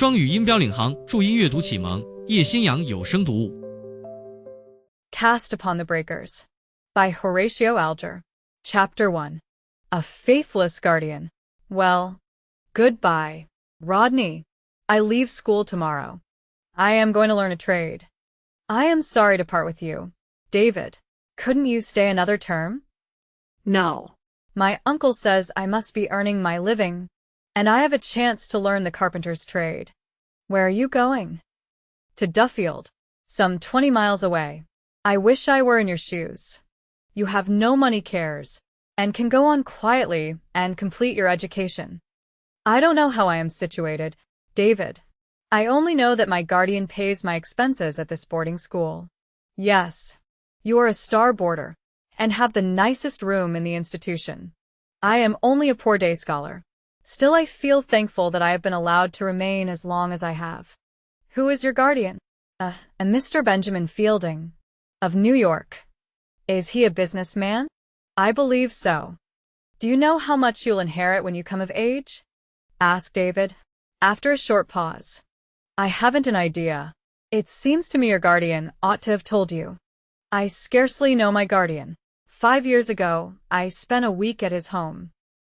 双语音标领航，注音阅读启蒙，叶兴阳有声读物。Cast Upon the Breakers by Horatio Alger. Chapter 1. A Faithless Guardian. Well, goodbye, Rodney. I leave school tomorrow. I am going to learn a trade. I am sorry to part with you. David, couldn't you stay another term? No. My uncle says I must be earning my living, and I have a chance to learn the carpenter's trade. Where are you going? To Duffield, some 20 miles away. I wish I were in your shoes. You have no money cares, and can go on quietly and complete your education. I don't know how I am situated, David. I only know that my guardian pays my expenses at this boarding school. Yes, you are a star boarder, and have the nicest room in the institution. I am only a poor day scholar. Still, I feel thankful that I have been allowed to remain as long as I have. Who is your guardian? A Mr. Benjamin Fielding, of New York. Is he a businessman? I believe so. Do you know how much you'll inherit when you come of age? Asked David, after a short pause. I haven't an idea. It seems to me your guardian ought to have told you. I scarcely know my guardian. 5 years ago, I spent a week at his home.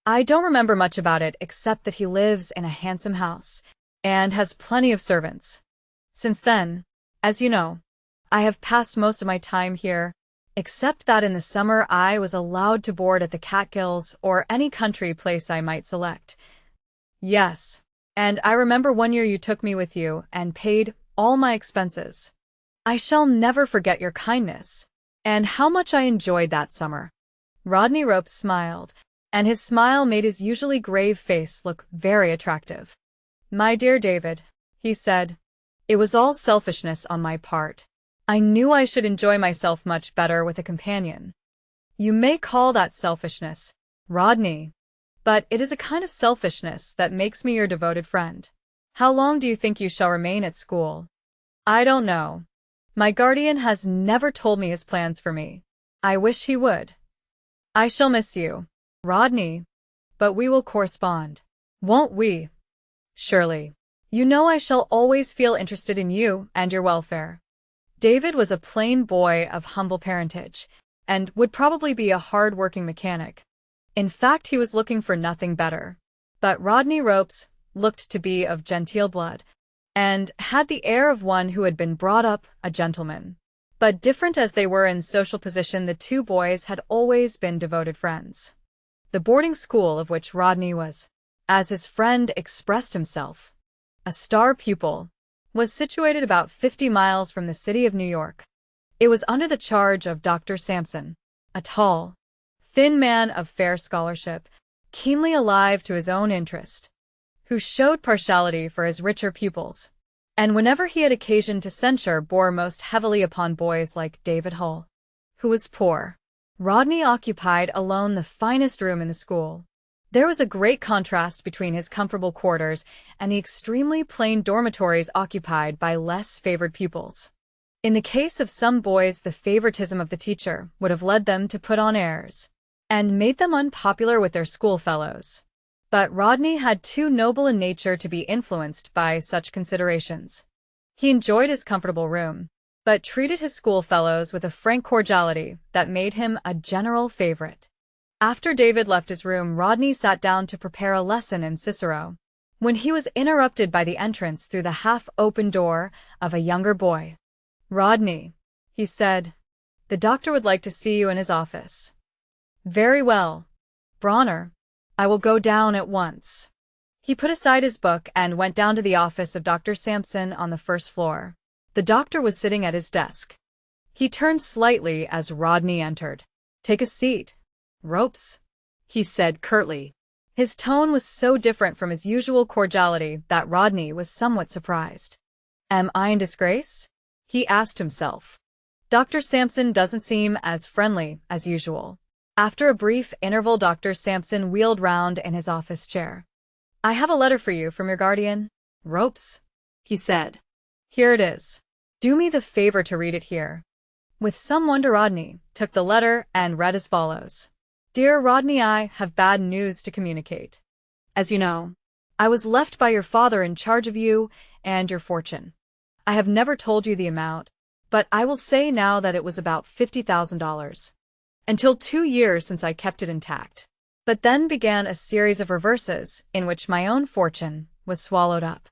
I don't remember much about it except that he lives in a handsome house and has plenty of servants. Since then, as you know, I have passed most of my time here, except that in the summer I was allowed to board at the Catgills or any country place I might select. Yes, and I remember one year you took me with you and paid all my expenses. I shall never forget your kindness, and how much I enjoyed that summer. Rodney Ropes smiled, and his smile made his usually grave face look very attractive. My dear David, he said, it was all selfishness on my part. I knew I should enjoy myself much better with a companion. You may call that selfishness, Rodney, but it is a kind of selfishness that makes me your devoted friend. How long do you think you shall remain at school? I don't know. My guardian has never told me his plans for me. I wish he would. I shall miss you, Rodney, but we will correspond, won't we? Surely. You know I shall always feel interested in you and your welfare. David was a plain boy of humble parentage, and would probably be a hard-working mechanic. In fact, he was looking for nothing better. But Rodney Ropes looked to be of genteel blood, and had the air of one who had been brought up a gentleman. But different as they were in social position, the two boys had always been devoted friends. The boarding school of which Rodney was, as his friend expressed himself, a star pupil, was situated about 50 miles from the city of New York. It was under the charge of Dr. Sampson, a tall, thin man of fair scholarship, keenly alive to his own interest, who showed partiality for his richer pupils, and whenever he had occasion to censure bore most heavily upon boys like David Hull, who was poor. Rodney occupied alone the finest room in the school. There was a great contrast between his comfortable quarters and the extremely plain dormitories occupied by less favored pupils. In the case of some boys, the favoritism of the teacher would have led them to put on airs, and made them unpopular with their schoolfellows. But Rodney had too noble a nature to be influenced by such considerations. He enjoyed his comfortable room, but treated his schoolfellows with a frank cordiality that made him a general favorite. After David left his room, Rodney sat down to prepare a lesson in Cicero, when he was interrupted by the entrance through the half-open door of a younger boy. Rodney, he said, the doctor would like to see you in his office. Very well, Bronner. I will go down at once. He put aside his book and went down to the office of Dr. Sampson on the first floor. The doctor was sitting at his desk. He turned slightly as Rodney entered. Take a seat, Ropes, he said curtly. His tone was so different from his usual cordiality that Rodney was somewhat surprised. Am I in disgrace? He asked himself. Dr. Sampson doesn't seem as friendly as usual. After a brief interval, Dr. Sampson wheeled round in his office chair. I have a letter for you from your guardian, Ropes, he said. Here it is. Do me the favor to read it here. With some wonder, Rodney took the letter and read as follows. Dear Rodney, I have bad news to communicate. As you know, I was left by your father in charge of you and your fortune. I have never told you the amount, but I will say now that it was about $50,000. Until 2 years since I kept it intact. But then began a series of reverses in which my own fortune was swallowed up.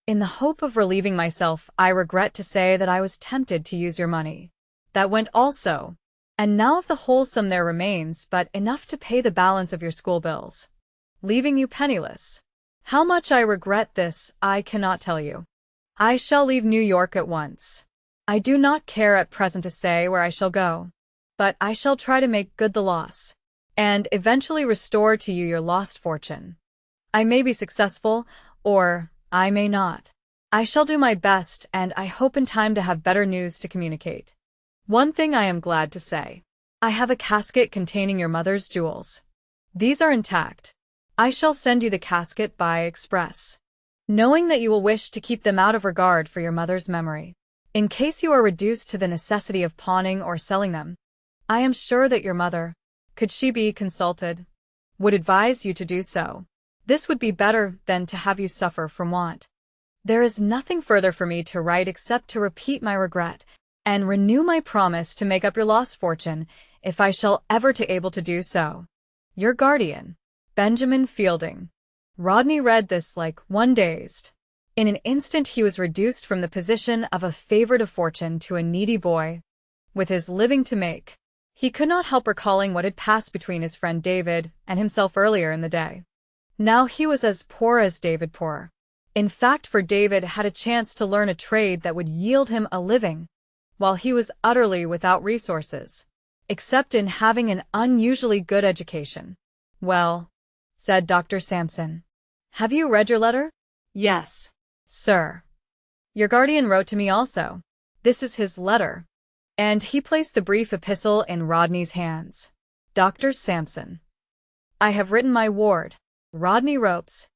In the hope of relieving myself, I regret to say that I was tempted to use your money. That went also. And now of the whole sum there remains but enough to pay the balance of your school bills, leaving you penniless. How much I regret this, I cannot tell you. I shall leave New York at once. I do not care at present to say where I shall go, but I shall try to make good the loss, and eventually restore to you your lost fortune. I may be successful, or I may not. I shall do my best, and I hope in time to have better news to communicate. One thing I am glad to say. I have a casket containing your mother's jewels. These are intact. I shall send you the casket by express, knowing that you will wish to keep them out of regard for your mother's memory. In case you are reduced to the necessity of pawning or selling them, I am sure that your mother, could she be consulted, would advise you to do so. This would be better than to have you suffer from want. There is nothing further for me to write except to repeat my regret and renew my promise to make up your lost fortune if I shall ever be able to do so. Your guardian, Benjamin Fielding. Rodney read this like one dazed. In an instant he was reduced from the position of a favorite of fortune to a needy boy, with his living to make. He could not help recalling what had passed between his friend David and himself earlier in the day. Now he was as poor as David poor. In fact, for David had a chance to learn a trade that would yield him a living, while he was utterly without resources, except in having an unusually good education. Well, said Dr. Sampson. Have you read your letter? Yes, sir. Your guardian wrote to me also. This is his letter. And he placed the brief epistle in Rodney's hands. Dr. Sampson. I have written my ward, Rodney Ropes,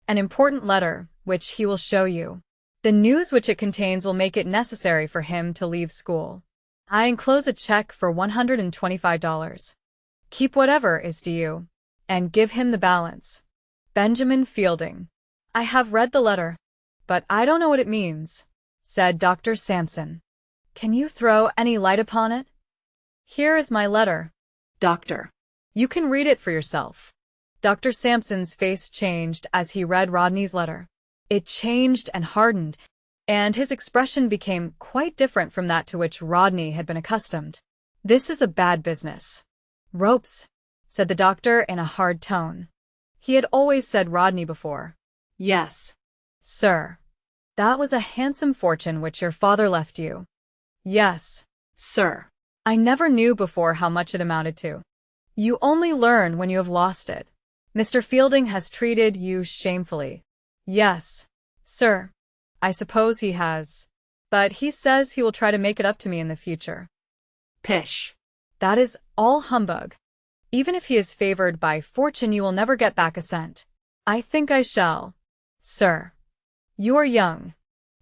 an important letter, which he will show you. The news which it contains will make it necessary for him to leave school. I enclose a check for $125. Keep whatever is due you, and give him the balance. Benjamin Fielding. I have read the letter, but I don't know what it means, said Dr. Sampson. Can you throw any light upon it? Here is my letter. Doctor. You can read it for yourself. Dr. Sampson's face changed as he read Rodney's letter. It changed and hardened, and his expression became quite different from that to which Rodney had been accustomed. This is a bad business. Ropes, said the doctor in a hard tone. He had always said Rodney before. Yes, sir. That was a handsome fortune which your father left you. Yes, sir. I never knew before how much it amounted to. You only learn when you have lost it. Mr. Fielding has treated you shamefully. Yes, sir. I suppose he has. But he says he will try to make it up to me in the future. Pish. That is all humbug. Even if he is favored by fortune, you will never get back a cent. I think I shall. Sir. You are young.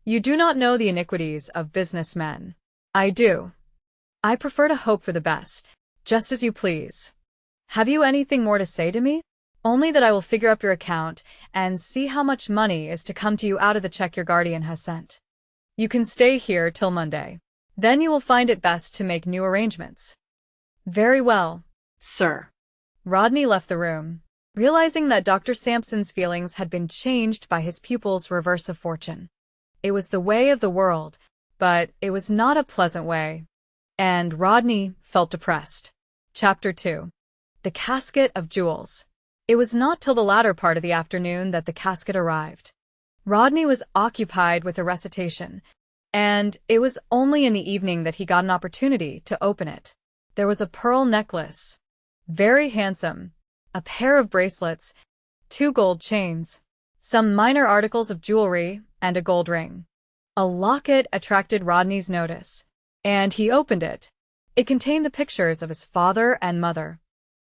You do not know the iniquities of businessmen. I do. I prefer to hope for the best. Just as you please. Have you anything more to say to me? Only that I will figure up your account and see how much money is to come to you out of the check your guardian has sent. You can stay here till Monday. Then you will find it best to make new arrangements. Very well, sir. Rodney left the room, realizing that Dr. Sampson's feelings had been changed by his pupil's reverse of fortune. It was the way of the world, but it was not a pleasant way. And Rodney felt depressed. Chapter 2. The Casket of Jewels. It was not till the latter part of the afternoon that the casket arrived. Rodney was occupied with a recitation, and it was only in the evening that he got an opportunity to open it. There was a pearl necklace, very handsome, a pair of bracelets, 2 gold chains, some minor articles of jewelry, and a gold ring. A locket attracted Rodney's notice, and he opened it. It contained the pictures of his father and mother.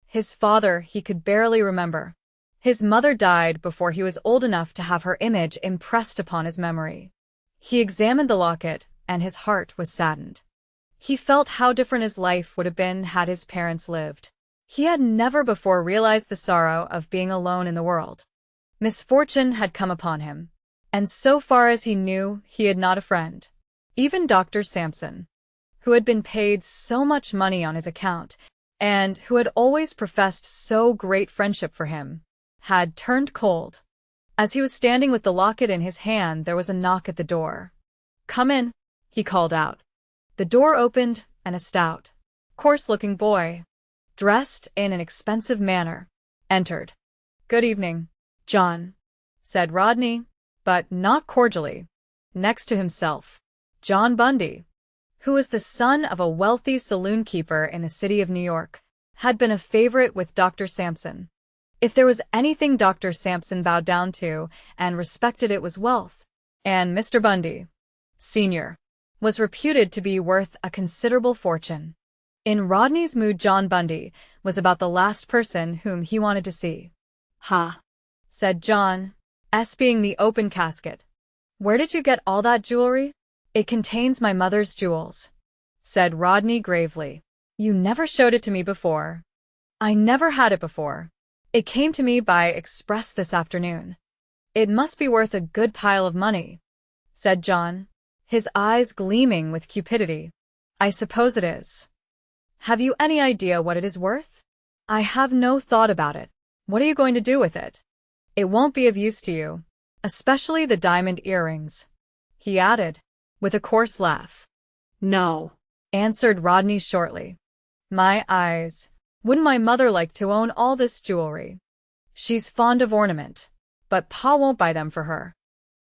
His father he could barely remember. His mother died before he was old enough to have her image impressed upon his memory. He examined the locket, and his heart was saddened. He felt how different his life would have been had his parents lived. He had never before realized the sorrow of being alone in the world. Misfortune had come upon him, and so far as he knew, he had not a friend. Even Dr. Sampson, who had been paid so much money on his account, and who had always professed so great friendship for him, had turned cold. As he was standing with the locket in his hand, there was a knock at the door. "Come in," he called out. The door opened, and a stout, coarse-looking boy, dressed in an expensive manner, entered. "Good evening, John," said Rodney, but not cordially. Next to himself, John Bundy, who was the son of a wealthy saloon keeper in the city of New York, had been a favorite with Dr. Sampson. If there was anything Dr. Sampson bowed down to and respected, it was wealth, and Mr. Bundy, Sr., was reputed to be worth a considerable fortune. In Rodney's mood, John Bundy was about the last person whom he wanted to see. "Ha," said John, being the open casket. "Where did you get all that jewelry?" "It contains my mother's jewels," said Rodney gravely. "You never showed it to me before." "I never had it before. It came to me by express this afternoon." "It must be worth a good pile of money," said John, his eyes gleaming with cupidity. "I suppose it is." "Have you any idea what it is worth?" "I have no thought about it." "What are you going to do with it?" "It won't be of use to you, especially the diamond earrings," he added, with a coarse laugh. "No," answered Rodney shortly. "My eyes, wouldn't my mother like to own all this jewelry? She's fond of ornament, but Pa won't buy them for her."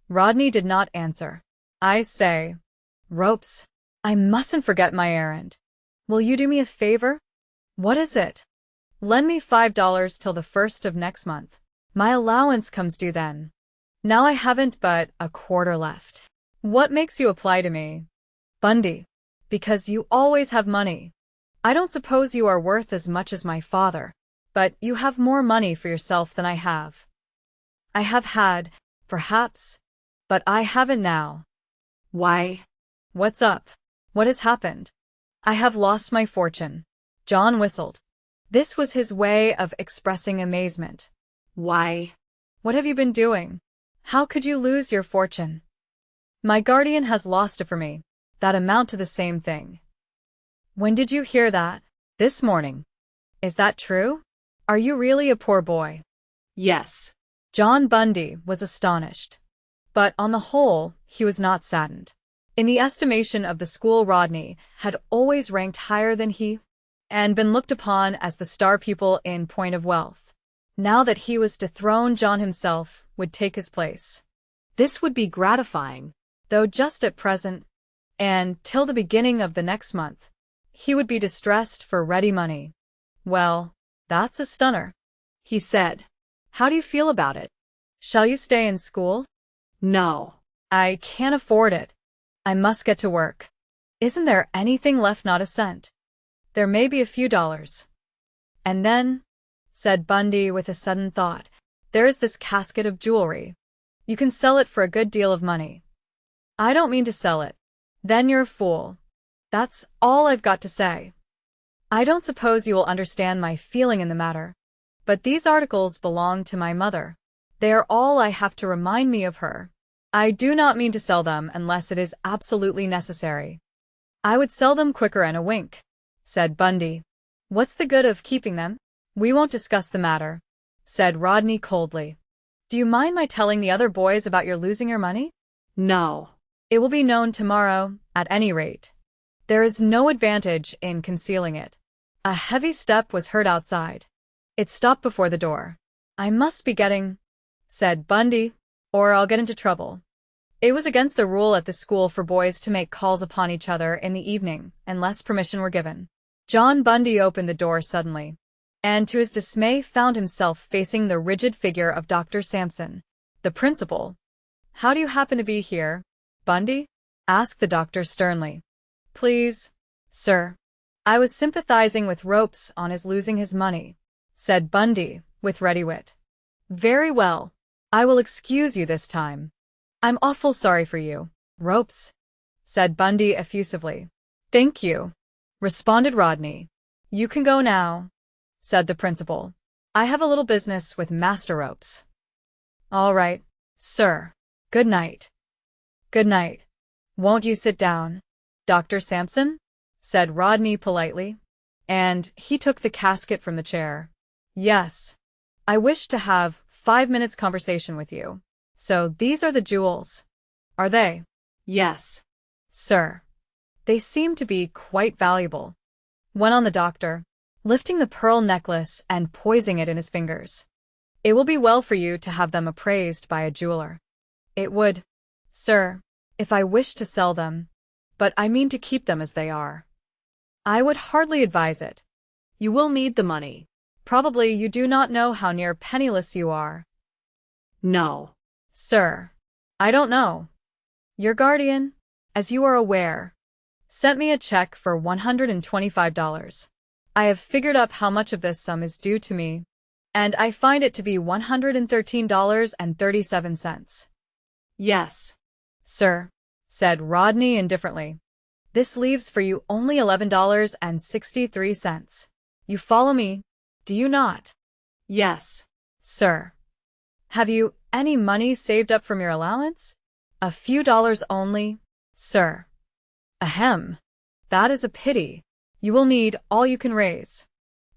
Rodney did not answer. "I say, Ropes, I mustn't forget my errand. Will you do me a favor?" "What is it?" "Lend me $5 till the 1st of next month. My allowance comes due then. Now I haven't but a quarter left." "What makes you apply to me?" "Bundy, because you always have money. I don't suppose you are worth as much as my father, but you have more money for yourself than I have." "I have had, perhaps, but I haven't now." "Why?" "What's up? What has happened?" "I have lost my fortune." John whistled. This was his way of expressing amazement. "Why?" "What have you been doing? How could you lose your fortune?" "My guardian has lost it for me. That amount to the same thing." "When did you hear that?" "This morning." "Is that true? Are you really a poor boy?" "Yes." John Bundy was astonished. But on the whole, he was not saddened. In the estimation of the school, Rodney had always ranked higher than he, and been looked upon as the star pupil in point of wealth. Now that he was dethroned, John himself would take his place. This would be gratifying, though just at present, and till the beginning of the next month, he would be distressed for ready money. "Well, that's a stunner," he said. "How do you feel about it? Shall you stay in school?" "No. I can't afford it. I must get to work." "Isn't there anything left? Not a cent?" "There may be a few dollars." "And then," said Bundy with a sudden thought, "there is this casket of jewelry. You can sell it for a good deal of money." "I don't mean to sell it." "Then you're a fool. That's all I've got to say. I don't suppose you will understand my feeling in the matter, but these articles belong to my mother. They are all I have to remind me of her. I do not mean to sell them unless it is absolutely necessary." "I would sell them quicker and a wink," said Bundy. "What's the good of keeping them?" "We won't discuss the matter," said Rodney coldly. "Do you mind my telling the other boys about your losing your money?" "No. It will be known tomorrow, at any rate. There is no advantage in concealing it." A heavy step was heard outside. It stopped before the door. "I must be getting," said Bundy, "or I'll get into trouble." It was against the rule at the school for boys to make calls upon each other in the evening unless permission were given. John Bundy opened the door suddenly, and to his dismay found himself facing the rigid figure of Dr. Sampson, the principal. "How do you happen to be here, Bundy?" asked the doctor sternly. "Please, sir, I was sympathizing with Ropes on his losing his money," said Bundy with ready wit. "Very well. I will excuse you this time. I'm awful sorry for you, Ropes," said Bundy effusively. "Thank you," responded Rodney. "You can go now," said the principal. "I have a little business with Master Ropes." All right, sir. Good night. Good night. Won't you sit down, Dr. Sampson? Said Rodney politely. And he took the casket from the chair. Yes. I wish to have 5 minutes conversation with you. So these are the jewels. Are they? Yes, sir. They seem to be quite valuable, went on the doctor, lifting the pearl necklace and poising it in his fingers. It will be well for you to have them appraised by a jeweler. It would, sir, if I wished to sell them, but I mean to keep them as they are. I would hardly advise it. You will need the money. Probably you do not know how near penniless you are. No, sir. I don't know. Your guardian, as you are aware, sent me a check for $125. I have figured up how much of this sum is due to me, and I find it to be $113.37. Yes, sir, said Rodney indifferently. This leaves for you only $11.63. You follow me, do you not? Yes, sir. Have you any money saved up from your allowance? A few dollars only, sir. Ahem. That is a pity. You will need all you can raise.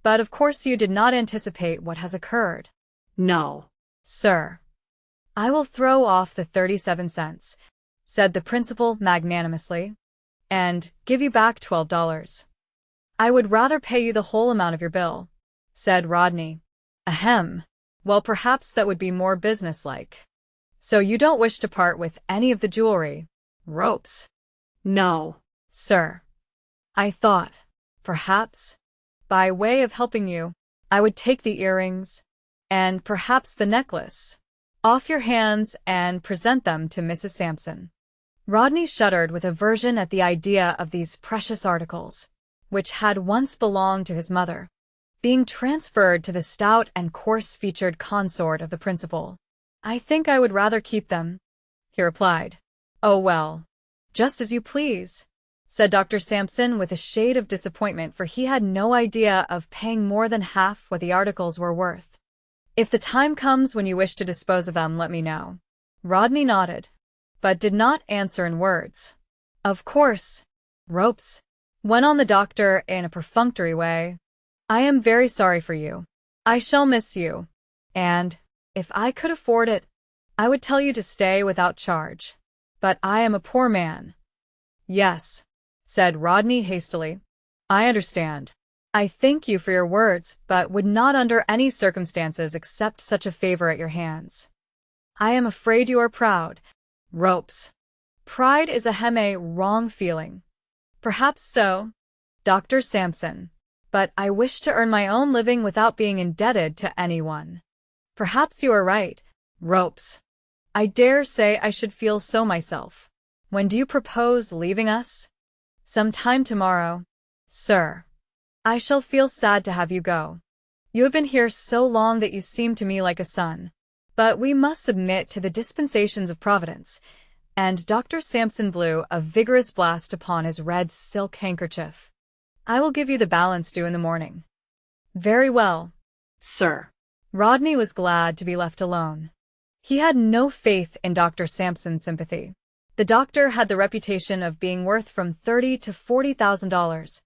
But of course you did not anticipate what has occurred. No, sir. I will throw off the 37 cents, said the principal magnanimously, and give you back $12. I would rather pay you the whole amount of your bill, said Rodney. Ahem. Well, perhaps that would be more businesslike. So you don't wish to part with any of the jewelry? Ropes? No, sir. I thought, perhaps, by way of helping you, I would take the earrings, and perhaps the necklace, off your hands and present them to Mrs. Sampson. Rodney shuddered with aversion at the idea of these precious articles, which had once belonged to his mother, being transferred to the stout and coarse-featured consort of the principal. I think I would rather keep them, he replied. Oh well, just as you please, said Dr. Sampson with a shade of disappointment, for he had no idea of paying more than half what the articles were worth. If the time comes when you wish to dispose of them, let me know. Rodney nodded, but did not answer in words. Of course. Ropes, went on the doctor in a perfunctory way. I am very sorry for you. I shall miss you. And, if I could afford it, I would tell you to stay without charge. But I am a poor man. Yes, said Rodney hastily. I understand. I thank you for your words, but would not under any circumstances accept such a favor at your hands. I am afraid you are proud. Ropes. Pride is a wrong feeling. Perhaps so, Dr. Sampson. But I wish to earn my own living without being indebted to anyone. Perhaps you are right. Ropes. I dare say I should feel so myself. When do you propose leaving us? Some time tomorrow, sir. I shall feel sad to have you go. You have been here so long that you seem to me like a son. But we must submit to the dispensations of Providence. And Dr. Sampson blew a vigorous blast upon his red silk handkerchief. I will give you the balance due in the morning. Very well, sir. Rodney was glad to be left alone. He had no faith in Dr. Sampson's sympathy. The doctor had the reputation of being worth from $30,000 to $40,000,